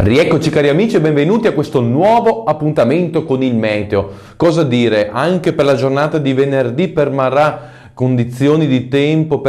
Rieccoci cari amici e benvenuti a questo nuovo appuntamento con il meteo. Cosa dire? Anche per la giornata di venerdì permarranno condizioni di tempo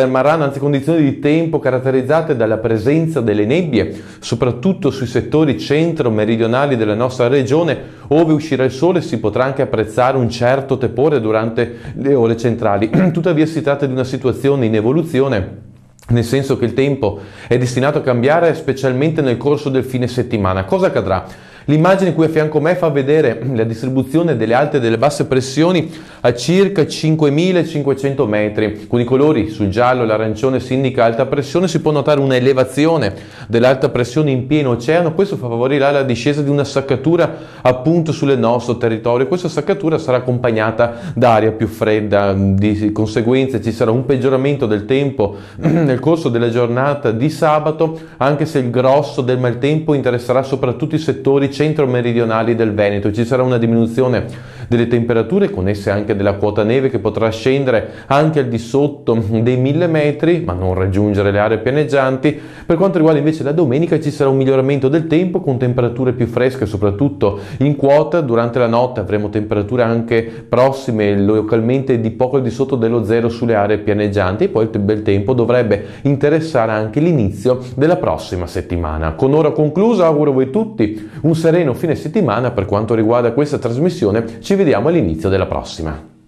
caratterizzate dalla presenza delle nebbie, soprattutto sui settori centro-meridionali della nostra regione, ove uscirà il sole si potrà anche apprezzare un certo tepore durante le ore centrali. Tuttavia si tratta di una situazione in evoluzione, nel senso che il tempo è destinato a cambiare specialmente nel corso del fine settimana. Cosa accadrà? L'immagine qui a fianco a me fa vedere la distribuzione delle alte e delle basse pressioni a circa 5.500 metri. Con i colori sul giallo e l'arancione si indica alta pressione, si può notare un'elevazione dell'alta pressione in pieno oceano. Questo favorirà la discesa di una saccatura appunto sul nostro territorio. Questa saccatura sarà accompagnata da aria più fredda, di conseguenza ci sarà un peggioramento del tempo nel corso della giornata di sabato, anche se il grosso del maltempo interesserà soprattutto i settori centro-meridionali del Veneto. Ci sarà una diminuzione delle temperature, con esse anche della quota neve, che potrà scendere anche al di sotto dei 1000 metri, ma non raggiungere le aree pianeggianti. Per quanto riguarda invece la domenica, ci sarà un miglioramento del tempo con temperature più fresche, soprattutto in quota. Durante la notte avremo temperature anche prossime, localmente di poco al di sotto dello zero sulle aree pianeggianti, e poi il bel tempo dovrebbe interessare anche l'inizio della prossima settimana. Con ora conclusa, auguro a voi tutti un sereno fine settimana. Per quanto riguarda questa trasmissione, ci vediamo all'inizio della prossima.